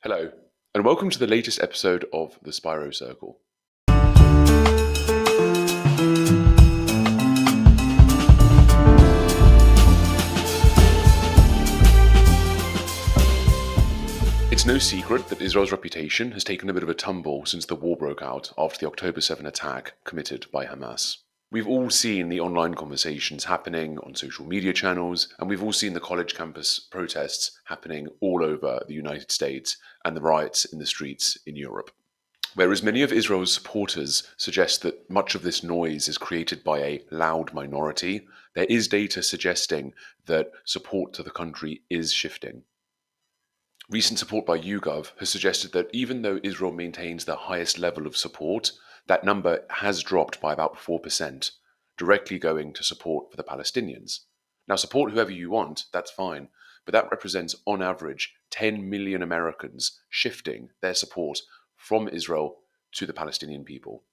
Hello, and welcome to the latest episode of the Spiro Circle. It's no secret that Israel's reputation has taken a bit of a tumble since the war broke out after the October 7 attack committed by Hamas. We've all seen the online conversations happening on social media channels, and we've all seen the college campus protests happening all over the United States and the riots in the streets in Europe. Whereas many of Israel's supporters suggest that much of this noise is created by a loud minority, there is data suggesting that support to the country is shifting. Recent support by YouGov has suggested that even though Israel maintains the highest level of support, that number has dropped by about 4%, directly going to support for the Palestinians. Now, support whoever you want, that's fine, but that represents, on average, 10 million Americans shifting their support from Israel to the Palestinian people.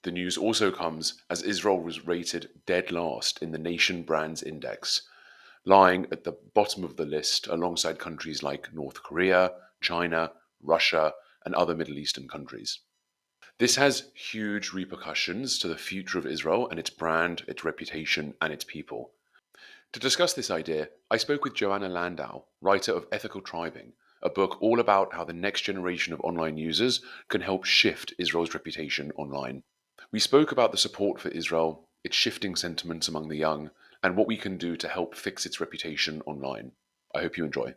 The news also comes as Israel was rated dead last in the Nation Brands Index, lying at the bottom of the list alongside countries like North Korea, China, Russia, and other Middle Eastern countries. This has huge repercussions to the future of Israel and its brand, its reputation, and its people. To discuss this idea, I spoke with Joanna Landau, writer of Ethical Tribing, a book all about how the next generation of online users can help shift Israel's reputation online. We spoke about the support for Israel, its shifting sentiments among the young, and what we can do to help fix its reputation online. I hope you enjoy.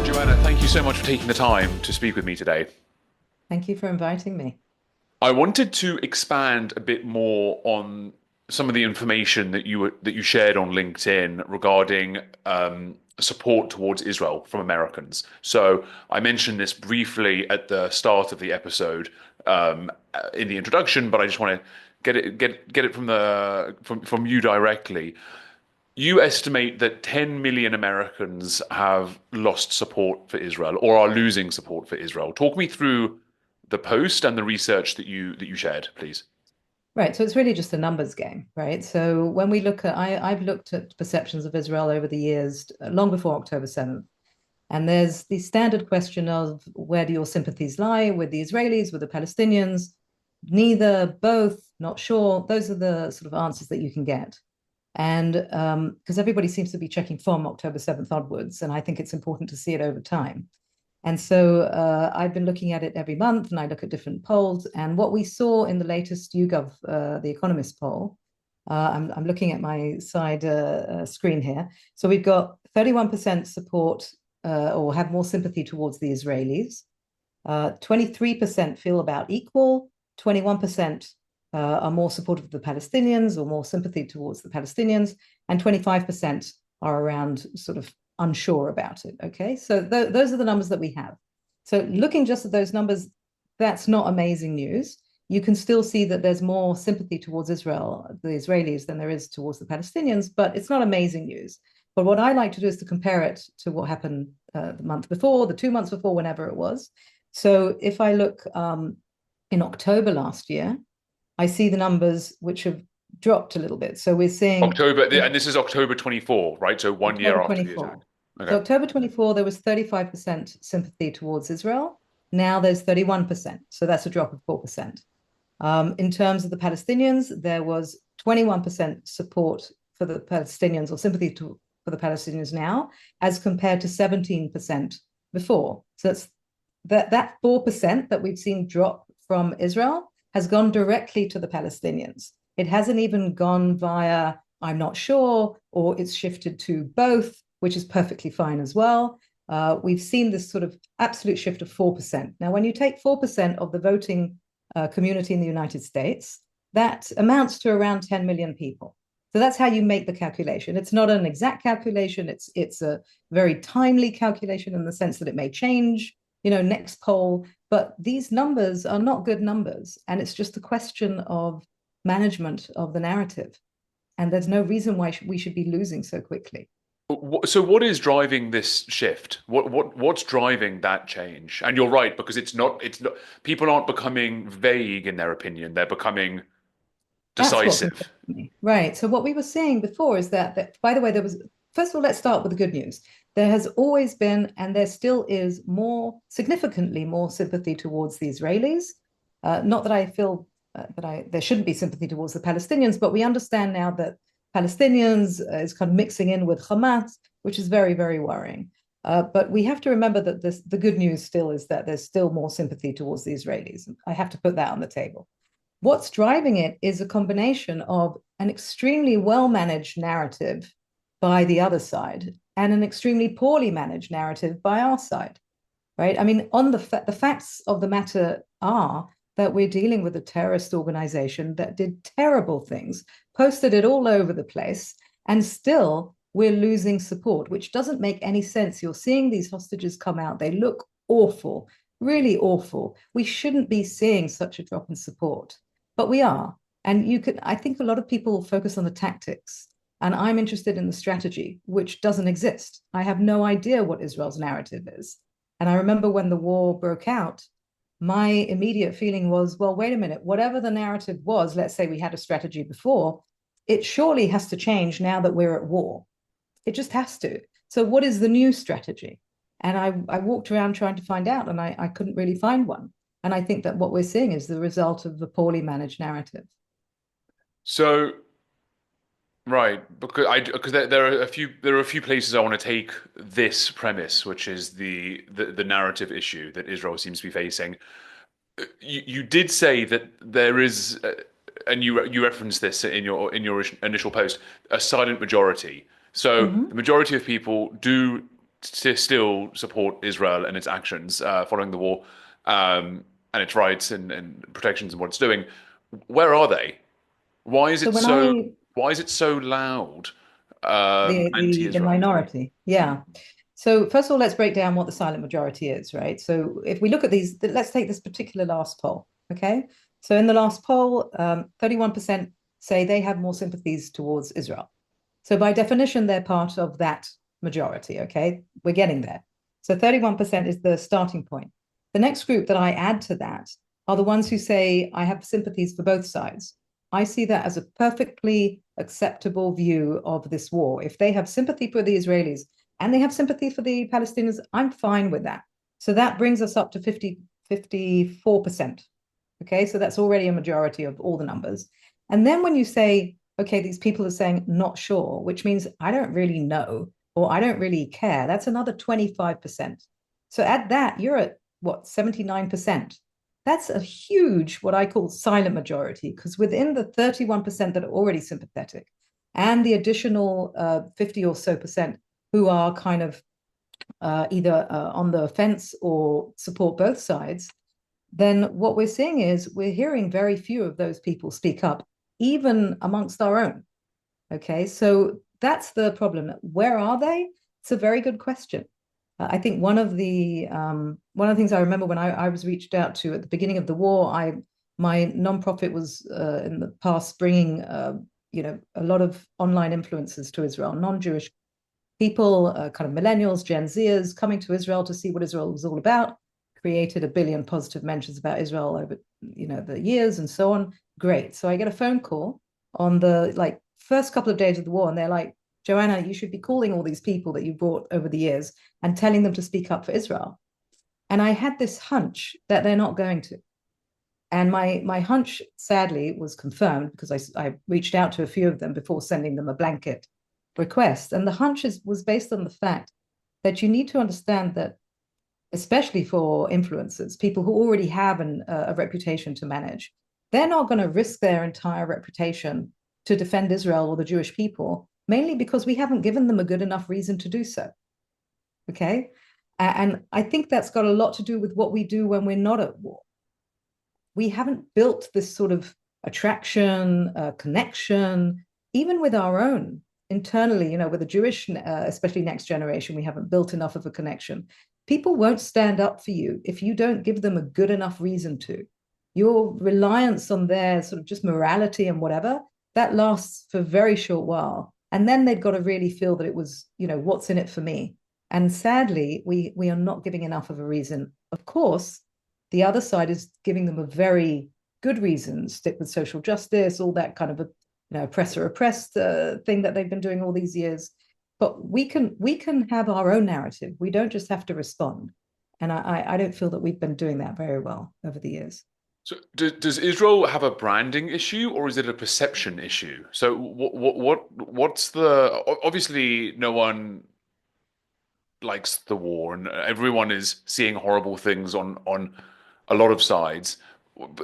Joanna, thank you so much for taking the time to speak with me today. Thank you for inviting me. I wanted to expand a bit more on some of the information that you shared on LinkedIn regarding support towards Israel from Americans. So I mentioned this briefly at the start of the episode in the introduction, but I just want to get it from you directly. You estimate that 10 million Americans have lost support for Israel or are losing support for Israel. Talk me through the post and the research that you shared, please. Right, so it's really just a numbers game, right? So when we look at, I've looked at perceptions of Israel over the years, long before October 7th. And there's the standard question of where do your sympathies lie with the Israelis, with the Palestinians? Neither, both, not sure. Those are the sort of answers that you can get. And because everybody seems to be checking from October 7th onwards, and I think it's important to see it over time. And so I've been looking at it every month, and I look at different polls. And what we saw in the latest YouGov, The Economist poll, I'm looking at my side screen here. So we've got 31% support or have more sympathy towards the Israelis. 23% feel about equal. 21% are more supportive of the Palestinians or more sympathy towards the Palestinians. And 25% are around sort of unsure about it. Okay, so those are the numbers that we have. So looking just at those numbers, that's not amazing news. You can still see that there's more sympathy towards Israel, the Israelis, than there is towards the Palestinians, but it's not amazing news. But what I like to do is to compare it to what happened the month before, the 2 months before, whenever it was. So if I look in October last year, I see the numbers which have dropped a little bit. So we're seeing October, and this is October 24, right? So one year October after the attack. 24. So Okay. October 24, there was 35% sympathy towards Israel. Now there's 31%. So that's a drop of 4%. In terms of the Palestinians, there was 21% support for the Palestinians or sympathy for the Palestinians now, as compared to 17% before. So that 4% that we've seen drop from Israel has gone directly to the Palestinians. It hasn't even gone via, I'm not sure, or it's shifted to both, which is perfectly fine as well. We've seen this sort of absolute shift of 4%. Now, when you take 4% of the voting community in the United States, that amounts to around 10 million people. So that's how you make the calculation. It's not an exact calculation. It's a very timely calculation in the sense that it may change, next poll. But these numbers are not good numbers. And it's just a question of management of the narrative. And there's no reason why we should be losing so quickly. So what is driving this shift? What's driving that change? And you're right, because it's not people aren't becoming vague in their opinion. They're becoming That's what decisive. concerns me. Right. So what we were seeing before is that by the way, first of all, let's start with the good news. There has always been, and there still is significantly more sympathy towards the Israelis. Not that I feel there shouldn't be sympathy towards the Palestinians, but we understand now that Palestinians is kind of mixing in with Hamas, which is very, very worrying. But we have to remember that the good news still is that there's still more sympathy towards the Israelis. I have to put that on the table. What's driving it is a combination of an extremely well-managed narrative by the other side and an extremely poorly managed narrative by our side, right? I mean, the facts of the matter are that we're dealing with a terrorist organization that did terrible things, posted it all over the place, and still we're losing support, which doesn't make any sense. You're seeing these hostages come out. They look awful, really awful. We shouldn't be seeing such a drop in support, but we are. And I think a lot of people focus on the tactics, and I'm interested in the strategy, which doesn't exist. I have no idea what Israel's narrative is. And I remember when the war broke out, my immediate feeling was, well, wait a minute, whatever the narrative was, let's say we had a strategy before, it surely has to change now that we're at war. It just has to. So what is the new strategy? And I walked around trying to find out, and I couldn't really find one. And I think that what we're seeing is the result of the poorly managed narrative. So, right, because there are a few places I want to take this premise, which is the narrative issue that Israel seems to be facing. You did say that there is, and you referenced this in your initial post, a silent majority. So the Mm-hmm. majority of people do still support Israel and its actions following the war, and its rights and protections and what it's doing. Where are they? Why is So it when so? I Why is it so loud, the anti-Israel? minority, yeah. So first of all, let's break down what the silent majority is, right? So if we look at these, let's take this particular last poll, okay? So in the last poll, 31% say they have more sympathies towards Israel. So by definition, they're part of that majority, okay? We're getting there. So 31% is the starting point. The next group that I add to that are the ones who say, I have sympathies for both sides. I see that as a perfectly acceptable view of this war. If they have sympathy for the Israelis and they have sympathy for the Palestinians, I'm fine with that. So that brings us up to 54%. Okay, so that's already a majority of all the numbers. And then when you say, okay, these people are saying not sure, which means I don't really know or I don't really care, that's another 25%. So at that, you're at what, 79%. That's a huge, what I call silent majority, because within the 31% that are already sympathetic and the additional 50 or so percent who are kind of either on the fence or support both sides, then what we're seeing is we're hearing very few of those people speak up, even amongst our own. Okay, so that's the problem. Where are they? It's a very good question. I think one of the things I remember when I was reached out to at the beginning of the war, my nonprofit was in the past bringing a lot of online influencers to Israel, non-Jewish people, kind of millennials, Gen Zers, coming to Israel to see what Israel was all about. Created 1 billion positive mentions about Israel over the years and so on. Great. So I get a phone call on the first couple of days of the war, and they're like, Joanna, you should be calling all these people that you brought over the years and telling them to speak up for Israel. And I had this hunch that they're not going to. And my hunch, sadly, was confirmed because I reached out to a few of them before sending them a blanket request. And the hunch was based on the fact that you need to understand that, especially for influencers, people who already have a reputation to manage, they're not going to risk their entire reputation to defend Israel or the Jewish people, mainly because we haven't given them a good enough reason to do so. Okay. And I think that's got a lot to do with what we do when we're not at war. We haven't built this sort of attraction, connection, even with our own internally, with the Jewish, especially next generation, we haven't built enough of a connection. People won't stand up for you if you don't give them a good enough reason to. Your reliance on their sort of just morality and whatever, that lasts for a very short while. And then they've got to really feel that it was, what's in it for me. And sadly, we are not giving enough of a reason. Of course, the other side is giving them a very good reasons, stick with social justice, all that kind of oppressor oppressed thing that they've been doing all these years. But we can have our own narrative. We don't just have to respond. And I don't feel that we've been doing that very well over the years. So does Israel have a branding issue or is it a perception issue? So what's the obviously no one likes the war and everyone is seeing horrible things on a lot of sides.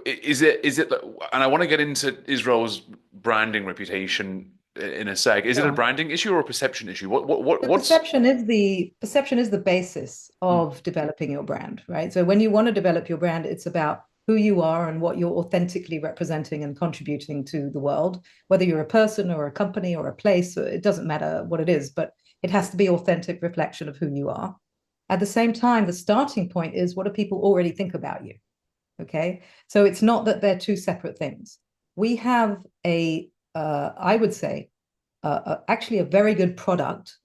Is it and I want to get into Israel's branding reputation in a sec. Is it a Sure. branding issue or a perception issue? The What's perception is the basis Hmm. of developing your brand, right? So when you want to develop your brand, it's about who you are and what you're authentically representing and contributing to the world, whether you're a person or a company or a place, it doesn't matter what it is, but it has to be authentic reflection of who you are. At the same time, the starting point is what do people already think about you? Okay. So it's not that they're two separate things. We have I would say, actually a very good product.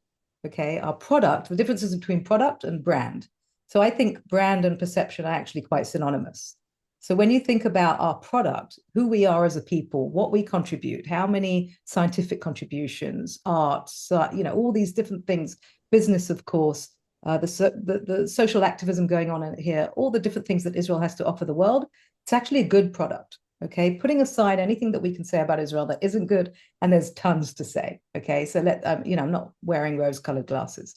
Okay. Our product, the differences between product and brand. So I think brand and perception are actually quite synonymous. So when you think about our product, who we are as a people, what we contribute, how many scientific contributions, arts, all these different things, business, of course, the social activism going on in here, all the different things that Israel has to offer the world, it's actually a good product. Okay, putting aside anything that we can say about Israel that isn't good, and there's tons to say. Okay, so I'm not wearing rose-colored glasses,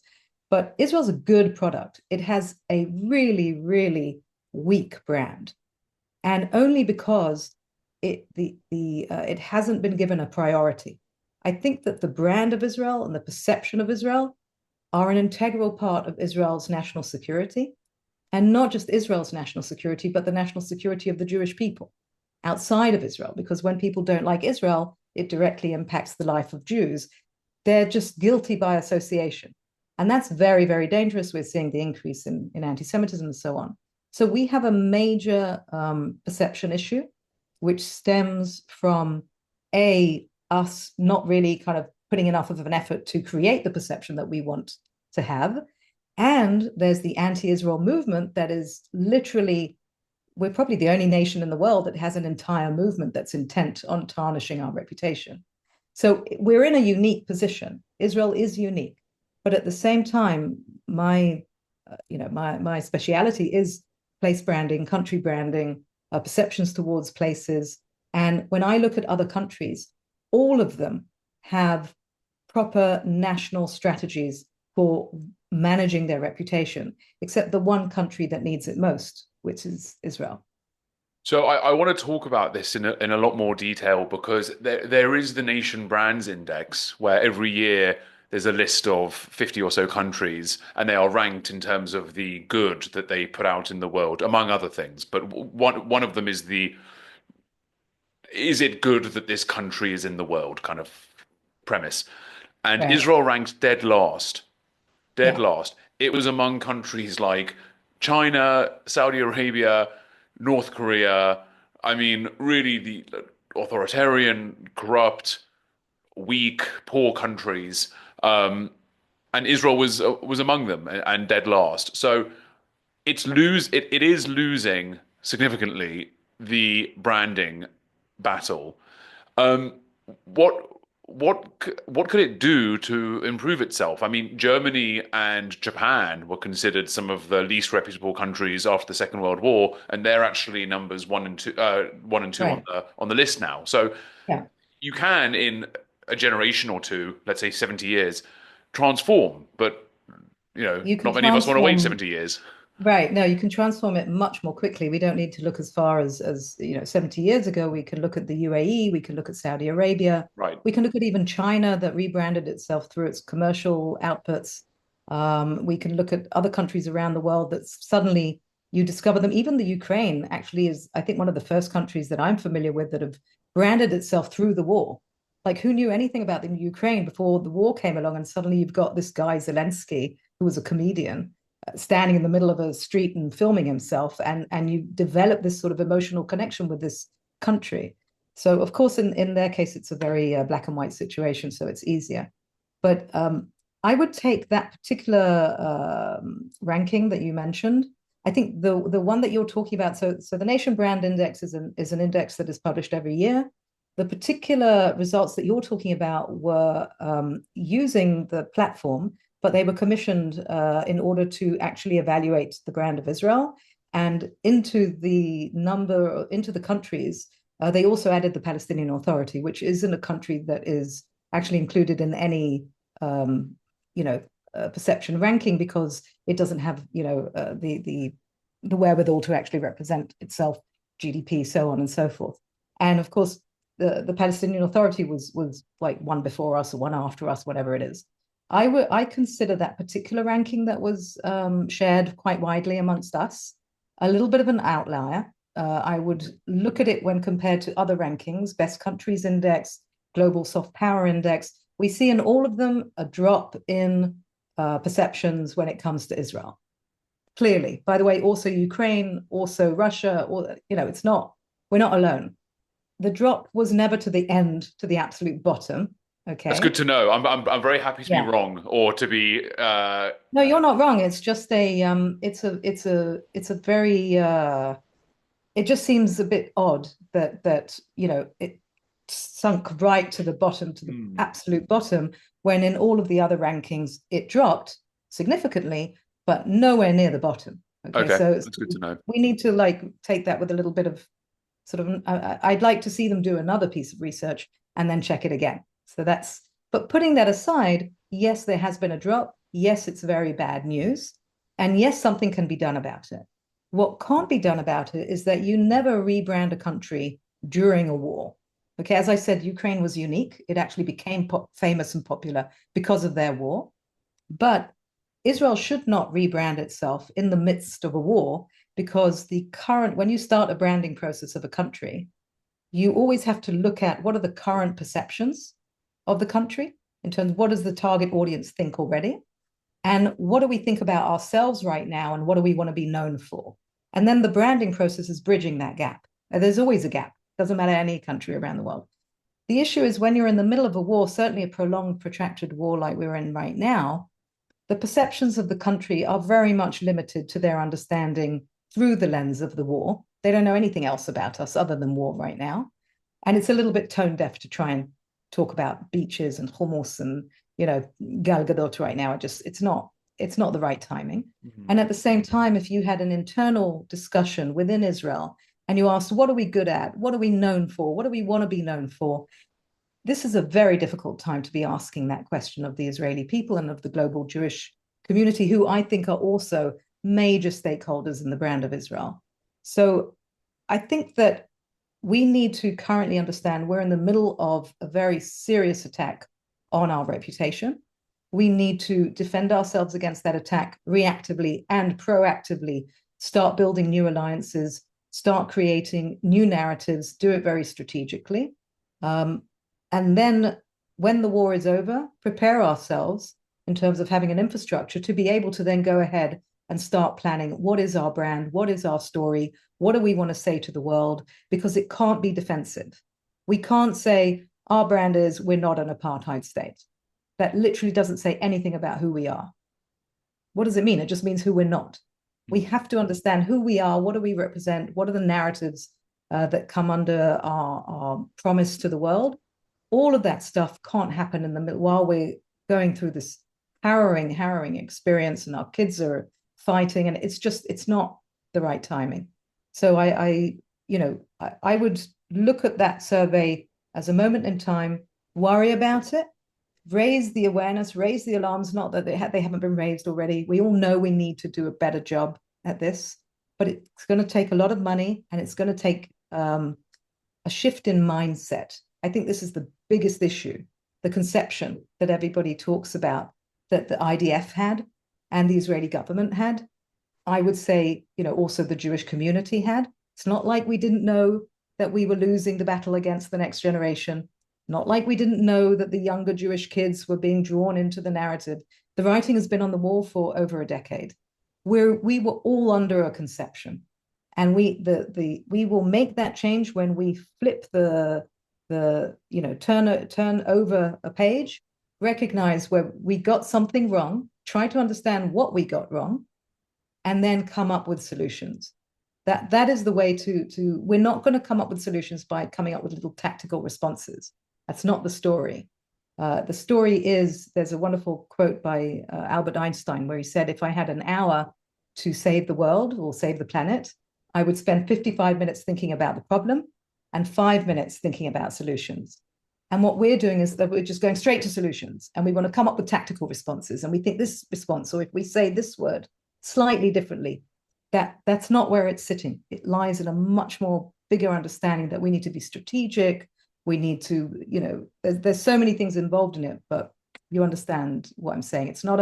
but Israel's a good product. It has a really, really weak brand, and only because it hasn't been given a priority. I think that the brand of Israel and the perception of Israel are an integral part of Israel's national security, and not just Israel's national security, but the national security of the Jewish people outside of Israel. Because when people don't like Israel, it directly impacts the life of Jews. They're just guilty by association. And that's very, very dangerous. We're seeing the increase in anti-Semitism and so on. So we have a major perception issue, which stems from us not really kind of putting enough of an effort to create the perception that we want to have. And there's the anti-Israel movement that is literally, we're probably the only nation in the world that has an entire movement that's intent on tarnishing our reputation. So we're in a unique position. Israel is unique, but at the same time, my speciality is place branding, country branding, perceptions towards places. And when I look at other countries, all of them have proper national strategies for managing their reputation, except the one country that needs it most, which is Israel. So I want to talk about this in a lot more detail because there is the Nation Brands Index where every year there's a list of 50 or so countries and they are ranked in terms of the good that they put out in the world, among other things. But one of them is is it good that this country is in the world kind of premise. And Right. Israel ranked dead last. Dead Yeah. last. It was among countries like China, Saudi Arabia, North Korea. I mean, really the authoritarian, corrupt, weak, poor countries. And Israel was among them and dead last. So it is losing significantly the branding battle. Um, what what could it do to improve itself? I mean, Germany and Japan were considered some of the least reputable countries after the Second World War, and they're actually numbers one and two Right. on the list now. So Yeah. you can, in a generation or two, let's say 70 years, transform. But You can not many of us want to wait transform. 70 years. Right. No, you can transform it much more quickly. We don't need to look as far as 70 years ago. We can look at the UAE, we can look at Saudi Arabia, Right. we can look at even China that rebranded itself through its commercial outputs. We can look at other countries around the world that suddenly you discover them. Even the Ukraine actually is, I think, one of the first countries that I'm familiar with that have branded itself through the war. Like, who knew anything about the Ukraine before the war came along? And suddenly you've got this guy, Zelensky, who was a comedian standing in the middle of a street and filming himself, and you develop this sort of emotional connection with this country. So of course in their case it's a very black and white situation, so it's easier. But I would take that particular ranking that you mentioned I think the one that you're talking about, so the Nation Brand Index is an index that is published every year. The particular results that you're talking about were using the platform, but they were commissioned in order to actually evaluate the brand of Israel. And into the countries, they also added the Palestinian Authority, which isn't a country that is actually included in any, perception ranking, because it doesn't have, the wherewithal to actually represent itself, GDP, so on and so forth. And of course, the Palestinian Authority was like one before us or one after us, whatever it is. I consider that particular ranking that was shared quite widely amongst us a little bit of an outlier. I would look at it when compared to other rankings, Best Countries Index, Global Soft Power Index. We see in all of them a drop in perceptions when it comes to Israel. Clearly, by the way, also Ukraine, also Russia, or we're not alone. The drop was never to the end, to the absolute bottom. Okay. That's good to know. I'm very happy to be wrong, or to be No, you're not wrong. It's just it's a very it just seems a bit odd that it sunk right to the bottom, to the absolute bottom, when in all of the other rankings it dropped significantly, but nowhere near the bottom. Okay, so that's good to know. We need to take that with a little bit of sort of, I'd like to see them do another piece of research and then check it again. But putting that aside, yes, there has been a drop. Yes, it's very bad news. And yes, something can be done about it. What can't be done about it is that you never rebrand a country during a war. Okay, as I said, Ukraine was unique. It actually became famous and popular because of their war. But Israel should not rebrand itself in the midst of a war, because when you start a branding process of a country, you always have to look at what are the current perceptions of the country in terms of what does the target audience think already, and what do we think about ourselves right now, and what do we want to be known for? And then the branding process is bridging that gap. There's always a gap. Doesn't matter any country around the world. The issue is when you're in the middle of a war, certainly a prolonged, protracted war like we're in right now, the perceptions of the country are very much limited to their understanding through the lens of the war. They don't know anything else about us other than war right now. And it's a little bit tone deaf to try and talk about beaches and hummus and, Gal Gadot right now. It's not the right timing. Mm-hmm. And at the same time, if you had an internal discussion within Israel and you asked, what are we good at? What are we known for? What do we want to be known for? This is a very difficult time to be asking that question of the Israeli people and of the global Jewish community, who I think are also major stakeholders in the brand of Israel. So I think that we need to currently understand we're in the middle of a very serious attack on our reputation. We need to defend ourselves against that attack reactively and proactively, start building new alliances, start creating new narratives, do it very strategically. And then when the war is over, prepare ourselves in terms of having an infrastructure to be able to then go ahead and start planning what is our brand, what is our story, what do we want to say to the world, because it can't be defensive. We can't say our brand is we're not an apartheid state. That literally doesn't say anything about who we are. What does it mean? It just means who we're not. We have to understand who we are, what do we represent, what are the narratives that come under our promise to the world. All of that stuff can't happen in the middle while we're going through this harrowing experience and our kids are fighting, and it's not the right timing. So I would look at that survey as a moment in time, worry about it, raise the awareness, raise the alarms, not that they haven't been raised already. We all know we need to do a better job at this, but it's going to take a lot of money, and it's going to take a shift in mindset. I think this is the biggest issue, the conception that everybody talks about, that the IDF had and the Israeli government had. I would say, also the Jewish community had. It's not like we didn't know that we were losing the battle against the next generation. Not like we didn't know that the younger Jewish kids were being drawn into the narrative. The writing has been on the wall for over a decade. We were all under a conception. And we will make that change when we flip turn over a page, recognize where we got something wrong, try to understand what we got wrong, and then come up with solutions. That is the way to we're not going to come up with solutions by coming up with little tactical responses. That's not the story. The story is, there's a wonderful quote by Albert Einstein where he said, if I had an hour to save the world or save the planet, I would spend 55 minutes thinking about the problem and 5 minutes thinking about solutions. And what we're doing is that we're just going straight to solutions, and we want to come up with tactical responses. And we think this response, or if we say this word slightly differently, that's not where it's sitting. It lies in a much more bigger understanding that we need to be strategic. We need to, there's so many things involved in it, but you understand what I'm saying. It's not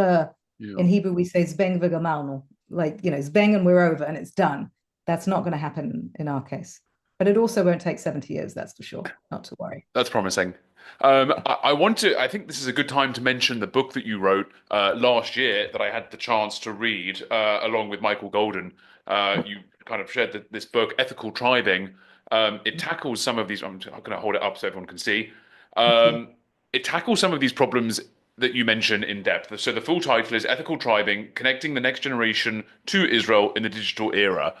in Hebrew, we say zbeng v'gamalnu, like, zbeng and we're over and it's done. That's not going to happen in our case. But it also won't take 70 years, that's for sure. Not to worry. That's promising. I think this is a good time to mention the book that you wrote last year that I had the chance to read along with Michael Golden. You kind of shared this book, Ethical Tribing. It tackles some of these. I'm going to hold it up so everyone can see. It tackles some of these problems that you mention in depth. So the full title is Ethical Tribing: Connecting the Next Generation to Israel in the Digital Era.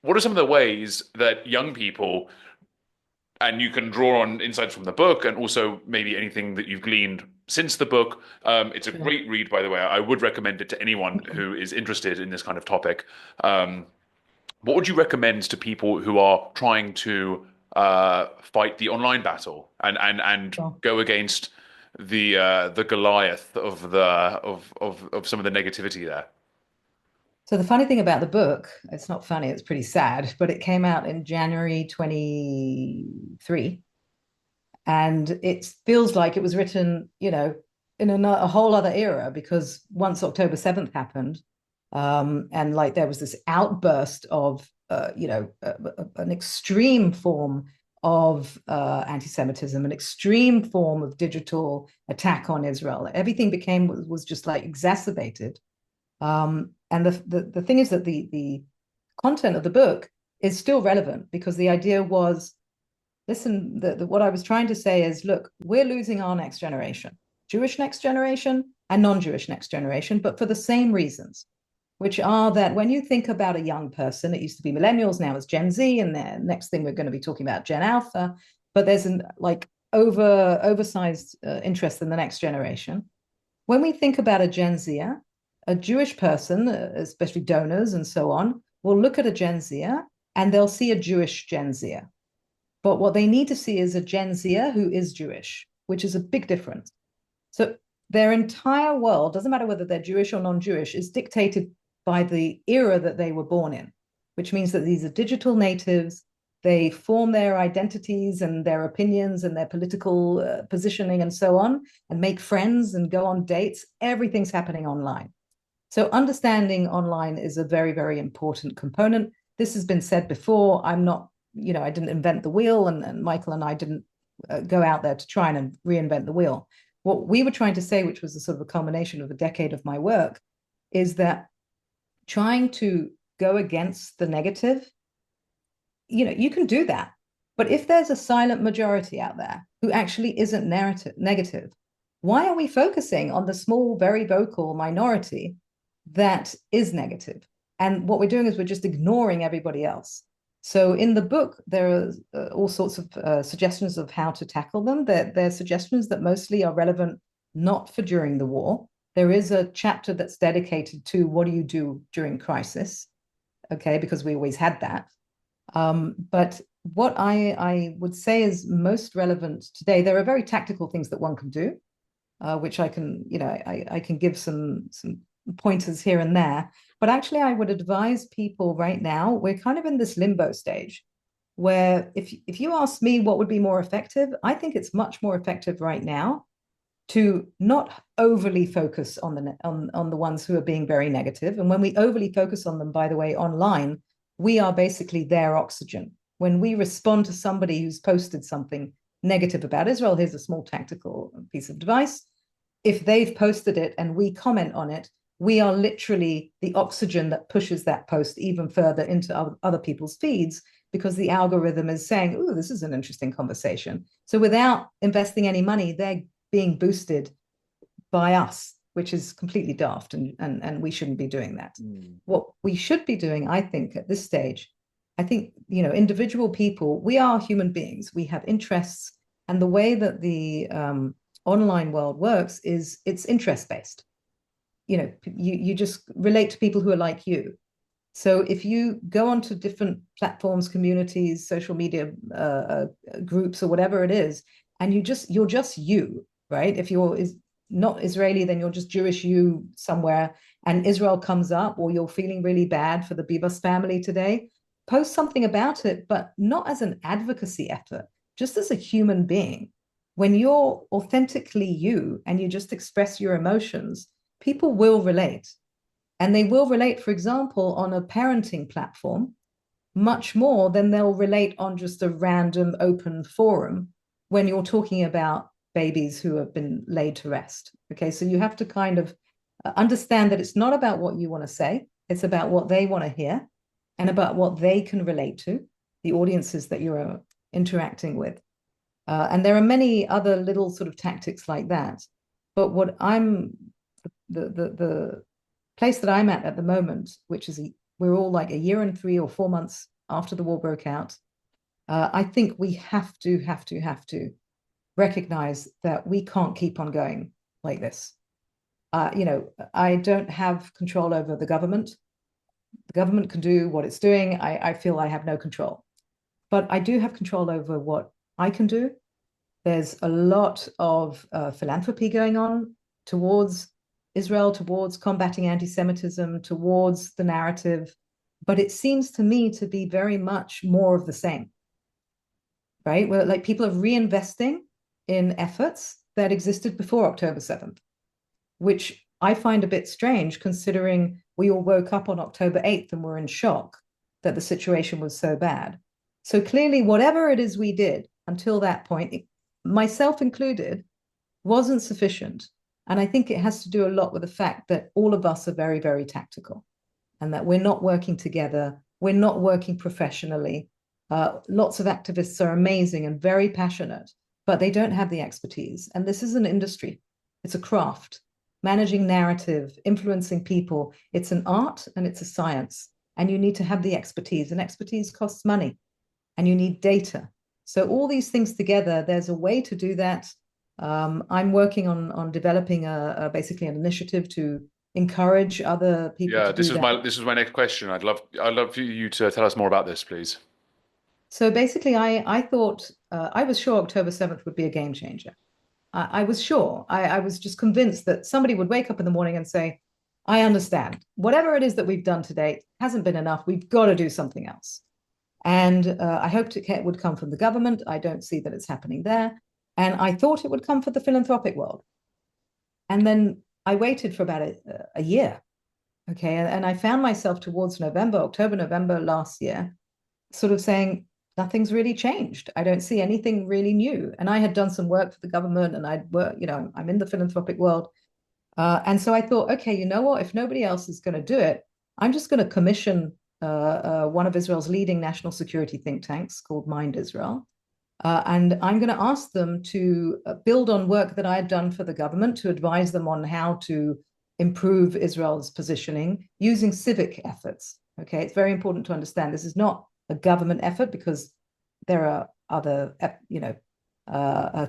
What are some of the ways that young people, and you can draw on insights from the book and also maybe anything that you've gleaned since the book. It's a great read, by the way. I would recommend it to anyone who is interested in this kind of topic. What would you recommend to people who are trying to fight the online battle and go against the Goliath of some of the negativity there? So the funny thing about the book, it's not funny, it's pretty sad, but it came out in January 23. And it feels like it was written, in a whole other era, because once October 7th happened, and like there was this outburst of, an extreme form of anti-Semitism, an extreme form of digital attack on Israel. Everything was just like exacerbated. And the thing is that the content of the book is still relevant, because the idea was, listen, what I was trying to say is, look, we're losing our next generation, Jewish next generation and non-Jewish next generation, but for the same reasons, which are that when you think about a young person, it used to be millennials, now it's Gen Z, and the next thing we're going to be talking about Gen Alpha, but there's an oversized interest in the next generation. When we think about a Gen Zer, a Jewish person, especially donors and so on, will look at a Gen Zer and they'll see a Jewish Gen Zer. But what they need to see is a Gen Zer who is Jewish, which is a big difference. So their entire world, doesn't matter whether they're Jewish or non-Jewish, is dictated by the era that they were born in, which means that these are digital natives. They form their identities and their opinions and their political positioning and so on, and make friends and go on dates. Everything's happening online. So understanding online is a very, very important component. This has been said before. I'm not, I didn't invent the wheel, and Michael and I didn't go out there to try and reinvent the wheel. What we were trying to say, which was a sort of a culmination of a decade of my work, is that trying to go against the negative, you can do that. But if there's a silent majority out there who actually isn't negative, why are we focusing on the small, very vocal minority that is negative? And what we're doing is we're just ignoring everybody else. So in the book, there are all sorts of suggestions of how to tackle them. They're suggestions that mostly are relevant not for during the war. There is a chapter that's dedicated to what do you do during crisis, okay, because we always had that. But what I would say is most relevant today, there are very tactical things that one can do, which I can, I can give some pointers here and there. But actually, I would advise people right now, we're kind of in this limbo stage where if you ask me what would be more effective, I think it's much more effective right now to not overly focus on the ones who are being very negative. And when we overly focus on them, by the way, online, we are basically their oxygen. When we respond to somebody who's posted something negative about Israel, here's a small tactical piece of advice. If they've posted it and we comment on it, we are literally the oxygen that pushes that post even further into other people's feeds, because the algorithm is saying, oh, this is an interesting conversation. So without investing any money, they're being boosted by us, which is completely daft, and we shouldn't be doing that. What we should be doing, I think, at this stage, I think, individual people, we are human beings, we have interests, and the way that the online world works is it's interest-based. You just relate to people who are like you. So if you go onto different platforms, communities, social media groups, or whatever it is, and you're just you, right? If you're not Israeli, then you're just Jewish you somewhere, and Israel comes up, or you're feeling really bad for the Bibas family today, post something about it, but not as an advocacy effort, just as a human being. When you're authentically you and you just express your emotions, people will relate. And they will relate, for example, on a parenting platform much more than they'll relate on just a random open forum when you're talking about babies who have been laid to rest. Okay, so you have to kind of understand that it's not about what you want to say, it's about what they want to hear and about what they can relate to, the audiences that you're interacting with. And there are many other little sort of tactics like that. But what the place that I'm at the moment, which is we're all like a year and 3 or 4 months after the war broke out, I think we have to recognize that we can't keep on going like this. I don't have control over the government. The government can do what it's doing. I feel I have no control. But I do have control over what I can do. There's a lot of philanthropy going on towards Israel, towards combating anti-Semitism, towards the narrative. But it seems to me to be very much more of the same, right? Where like people are reinvesting in efforts that existed before October 7th, which I find a bit strange considering we all woke up on October 8th and were in shock that the situation was so bad. So clearly, whatever it is we did until that point, myself included, wasn't sufficient. And I think it has to do a lot with the fact that all of us are very, very tactical and that we're not working together. We're not working professionally. Lots of activists are amazing and very passionate, but they don't have the expertise. And this is an industry. It's a craft. Managing narrative, influencing people. It's an art and it's a science. And you need to have the expertise. And expertise costs money. And you need data. So all these things together, there's a way to do that. I'm working on developing basically an initiative to encourage other people to do that. This is my next question. I'd love for you to tell us more about this, please. So basically, I thought I was sure October 7th would be a game changer. I was sure. I was just convinced that somebody would wake up in the morning and say, I understand. Whatever it is that we've done today hasn't been enough. We've got to do something else. And I hoped it would come from the government. I don't see that it's happening there. And I thought it would come from the philanthropic world. And then I waited for about a year. Okay. And I found myself towards October, November last year, sort of saying, nothing's really changed. I don't see anything really new. And I had done some work for the government and I'd work, I'm in the philanthropic world. And so I thought, okay, you know what? If nobody else is going to do it, I'm just going to commission one of Israel's leading national security think tanks called Mind Israel. And I'm going to ask them to build on work that I had done for the government to advise them on how to improve Israel's positioning using civic efforts. Okay, it's very important to understand this is not a government effort because there are other,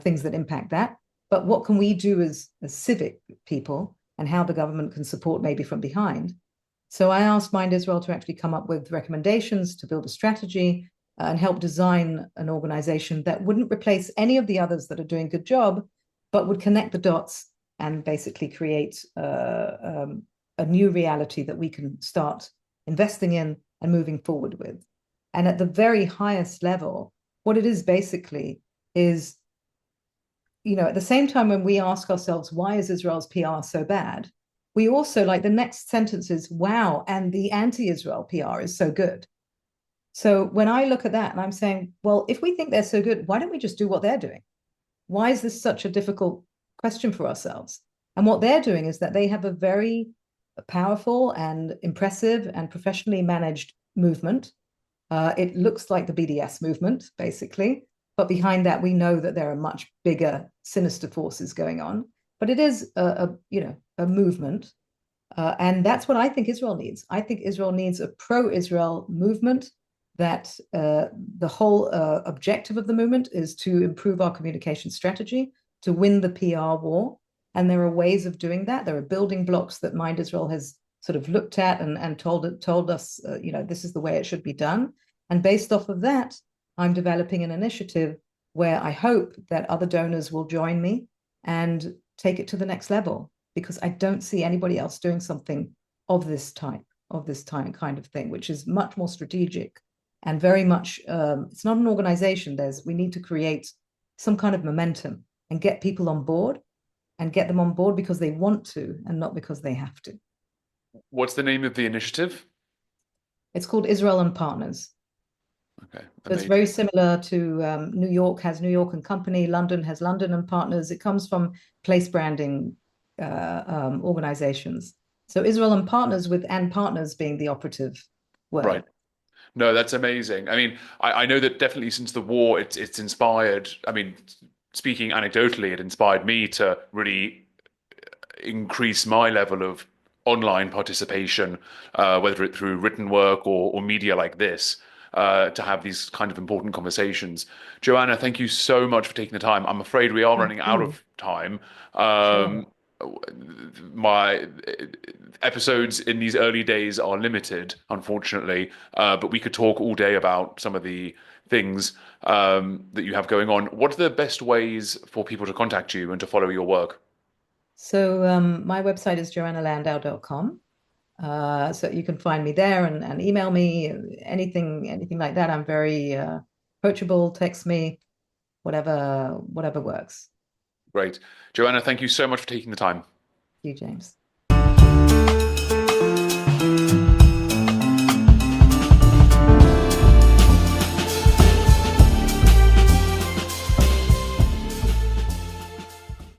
things that impact that. But what can we do as civic people and how the government can support maybe from behind? So I asked Mind Israel to actually come up with recommendations to build a strategy and help design an organization that wouldn't replace any of the others that are doing a good job, but would connect the dots and basically create a new reality that we can start investing in and moving forward with. And at the very highest level, what it is basically is, at the same time when we ask ourselves, why is Israel's PR so bad? We also, like the next sentence is, wow, and the anti-Israel PR is so good. So when I look at that and I'm saying, well, if we think they're so good, why don't we just do what they're doing? Why is this such a difficult question for ourselves? And what they're doing is that they have a very powerful and impressive and professionally managed movement. It looks like the BDS movement, basically. But behind that, we know that there are much bigger, sinister forces going on. But it is a movement. And that's what I think Israel needs. I think Israel needs a pro-Israel movement that the whole objective of the movement is to improve our communication strategy, to win the PR war. And there are ways of doing that. There are building blocks that Mind Israel has sort of looked at and told us, this is the way it should be done. And based off of that, I'm developing an initiative where I hope that other donors will join me and take it to the next level, because I don't see anybody else doing something of this kind of thing, which is much more strategic and very much, it's not an organization. We need to create some kind of momentum and get people on board, and get them on board because they want to and not because they have to. What's the name of the initiative? It's called Israel and Partners. Okay, So it's amazing. very similar to New York has New York and Company, London has London and Partners. It comes from place branding organizations. So Israel and Partners, with and partners being the operative Right. word. No, that's amazing. I mean, I know that definitely since the war, it's inspired. I mean, speaking anecdotally, it inspired me to really increase my level of online participation, whether it through written work or media like this, to have these kind of important conversations. Joanna, thank you so much for taking the time. I'm afraid we are Thank running out you. of time. Sure. My episodes in these early days are limited, unfortunately, but we could talk all day about some of the things that you have going on. What are the best ways for people to contact you and to follow your work? So my website is joannalandau.com. So you can find me there and email me anything like that. I'm very approachable. Text me, whatever works. Great. Joanna, thank you so much for taking the time. You, James.